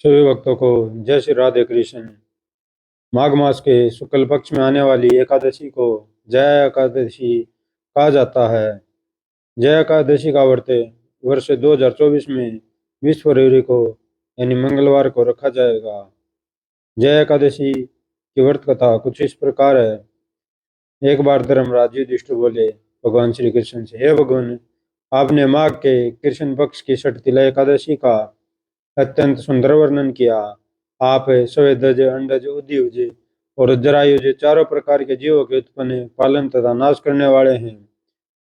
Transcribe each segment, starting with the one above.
सभी भक्तों को जय श्री राधे कृष्ण। माघ मास के शुक्ल पक्ष में आने वाली एकादशी को जया एकादशी कहा जाता है। जया एकादशी का व्रत वर्ष 2024 में 20 फरवरी को यानी मंगलवार को रखा जाएगा। जया एकादशी की व्रत कथा कुछ इस प्रकार है। एक बार धर्मराज युधिष्ठिर बोले भगवान श्री कृष्ण से, हे भगवान, आपने माघ के कृष्ण पक्ष की छठ तिला एकादशी का अत्यंत सुंदर वर्णन किया। आप स्वेदज, अंडज, उद्युज और जरायुज चारों प्रकार के जीवों के उत्पन्न, पालन तथा नाश करने वाले हैं।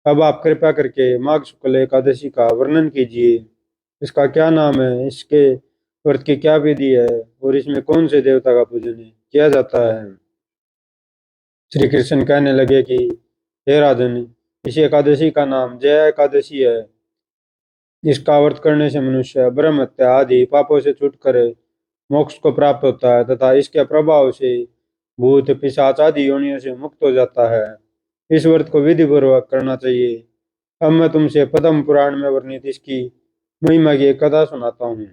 अब आप कृपा करके माघ शुक्ल एकादशी का वर्णन कीजिए। इसका क्या नाम है, इसके व्रत की क्या विधि है और इसमें कौन से देवता का पूजन किया जाता है। श्री कृष्ण कहने लगे कि हे राजन, इस एकादशी का नाम जया एकादशी है। इसका व्रत करने से मनुष्य ब्रह्म हत्या आदि पापों से छूटकर मोक्ष को प्राप्त होता है तथा इसके प्रभाव से भूत पिशाच आदि योनियों से मुक्त हो जाता है। इस व्रत को विधि पूर्वक करना चाहिए। अब मैं तुमसे पद्म पुराण में वर्णित इसकी महिमा की एक कथा सुनाता हूँ।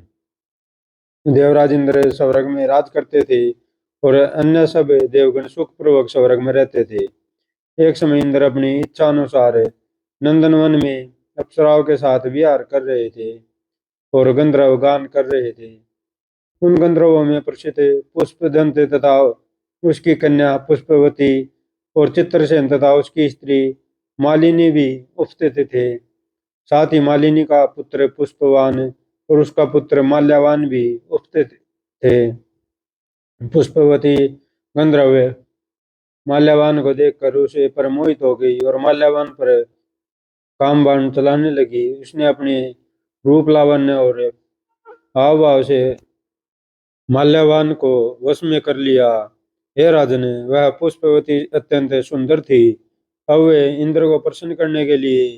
देवराज इंद्र स्वर्ग में राज करते थे और अन्य सब देवगण सुखपूर्वक स्वर्ग में रहते थे। एक समय इंद्र अपनी इच्छा अनुसार नंदनवन में अप्सराओं के साथ विहार कर रहे थे और गंधर्व गान कर रहे थे। उन गंधर्वों में प्रसिद्ध पुष्पदंत तथा उसकी कन्या पुष्पवती और चित्रसेन तथा उसकी स्त्री मालिनी भी उपस्थित थे। साथ ही मालिनी का पुत्र पुष्पवान और उसका पुत्र माल्यावान भी उपस्थित थे। पुष्पवती गंधर्व माल्यावान को देखकर उसे पर मोहित हो गई और माल्यावान पर काम बाण चलाने लगी। उसने अपने रूप लावण्य और हाव भाव से माल्यावान को वश में कर लिया। हे राजन, वह पुष्पवती अत्यंत सुंदर थी। अब वे इंद्र को प्रसन्न करने के लिए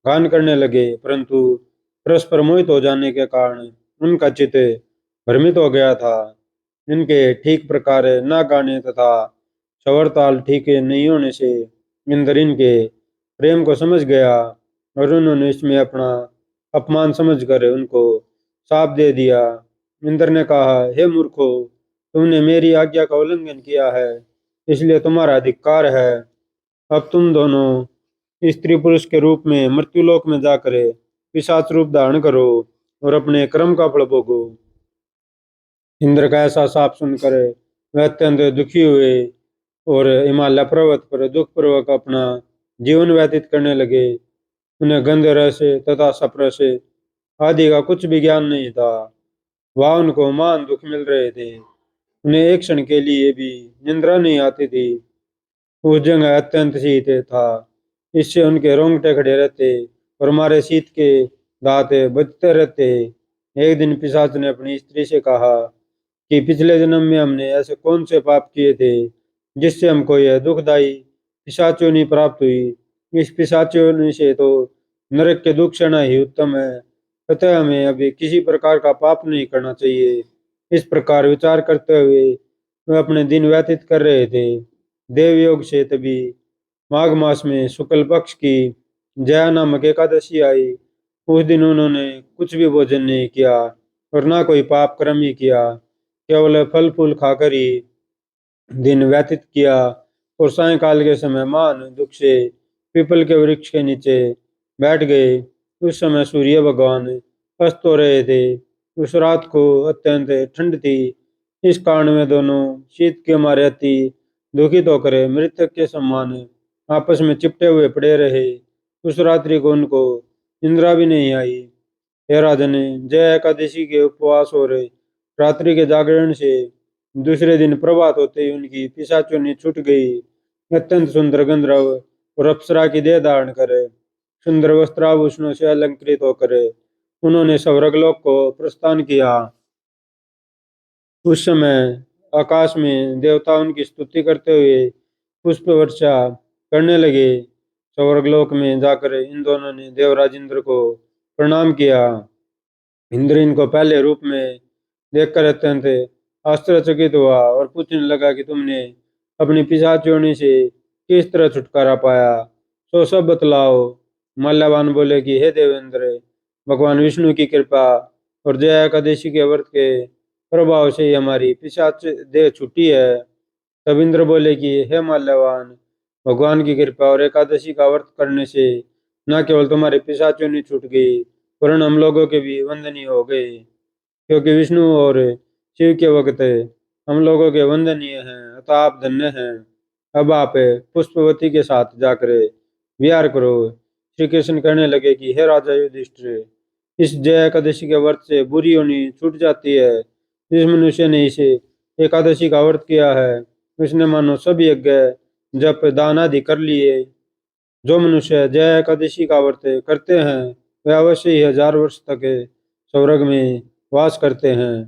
गान करने लगे, परंतु परस्पर मोहित हो जाने के कारण उनका चित्त भ्रमित हो गया था। इनके ठीक प्रकार न गाने तथा स्वर ताल ठीक नहीं होने से इंद्र इनके प्रेम को समझ गया और उन्होंने इसमें अपना अपमान समझकर उनको शाप दे दिया। इंद्र ने कहा, हे मूर्खो, तुमने मेरी आज्ञा का उल्लंघन किया है, इसलिए तुम्हारा धिक्कार है। अब तुम दोनों स्त्री पुरुष के रूप में मृत्युलोक में जाकर पिशाच रूप धारण करो और अपने कर्म का फल भोगो। इंद्र का ऐसा शाप सुनकर वे अत्यंत दुखी हुए और हिमालय पर्वत पर दुख पूर्वक अपना जीवन व्यतीत करने लगे। उन्हें गंध रस तथा सप्रस आदि का कुछ भी ज्ञान नहीं था। वह उनको महान दुख मिल रहे थे। उन्हें एक क्षण के लिए भी निंद्रा नहीं आती थी। उस जगह अत्यंत शीत था, इससे उनके रोंगटे खड़े रहते और मारे शीत के दांत बजते रहते। एक दिन पिशाच ने अपनी स्त्री से कहा कि पिछले जन्म में हमने ऐसे कौन से पाप किए थे जिससे हमको यह दुखदाई पिशाचोनी प्राप्त हुई। इस पिशाचोनी से तो नरक के दुख सहना ही उत्तम है, अतः हमें अभी किसी प्रकार का पाप नहीं करना चाहिए। इस प्रकार विचार करते हुए वे अपने दिन व्यतीत कर रहे थे। देवयोग से तभी माघ मास में शुक्ल पक्ष की जया नामक एकादशी आई। उस दिन उन्होंने कुछ भी भोजन नहीं किया और ना कोई पाप कर्म ही किया, केवल फल फूल खाकर ही दिन व्यतीत किया। और सायंकाल के समय महान दुख से पीपल के वृक्ष के नीचे बैठ गए। उस समय सूर्य भगवान अस्त हो रहे थे। उस रात को अत्यंत ठंड थी। इस कारण में दोनों शीत के मारे अति दुखित होकर मृतक के समान आपस में चिपटे हुए पड़े रहे। उस रात्रि को उनको निंद्रा भी नहीं आई। हे राजन, जय एकादशी के उपवास और रात्रि के जागरण से दूसरे दिन प्रभात होते ही उनकी पिशाचोनी छूट गई। अत्यंत सुंदर गंधर्व और अप्सरा की देह धारण कर सुंदर वस्त्राभूषणों से अलंकृत होकर उन्होंने स्वर्गलोक को प्रस्थान किया। उस समय आकाश में देवता उनकी स्तुति करते हुए पुष्प वर्षा करने लगे। स्वर्गलोक में जाकर इन दोनों ने देवराज इंद्र को प्रणाम किया। इंद्र इनको पहले रूप में देखकर अत्यंत आश्चर्यचकित हुआ और पूछने लगा कि तुमने अपनी पिशाच योनि से किस तरह छुटकारा पाया, सो सब बतलाओ। मल्लवान बोले कि हे देवेंद्र, भगवान विष्णु की कृपा और जया एकादशी के व्रत के प्रभाव से ही हमारी पिशाच देह छुटी है। तब इंद्र बोले कि हे माल्यवान, भगवान की कृपा और एकादशी का व्रत करने से न केवल तुम्हारे पिशाचों छूट गई, वरन हम लोगों के भी वंदनीय हो गए, क्योंकि विष्णु और शिव के वक्त हम लोगों के वंदनीय हैं, अतः आप धन्य हैं। अब आप पुष्पवती के साथ जाकर विहार करो। श्री कृष्ण कहने लगे कि हे राजा युधिष्ठिर, इस जय एकादशी के व्रत से बुरी होनी छूट जाती है। जिस मनुष्य ने इसे एकादशी का व्रत किया है, उसने मानो सब यज्ञ जप दान आदि कर लिए। जो मनुष्य जय एकादशी का व्रत करते हैं, वे अवश्य ही 1000 वर्ष तक स्वर्ग में वास करते हैं।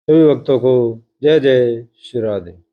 सभी भक्तों को जय जय श्री राधे।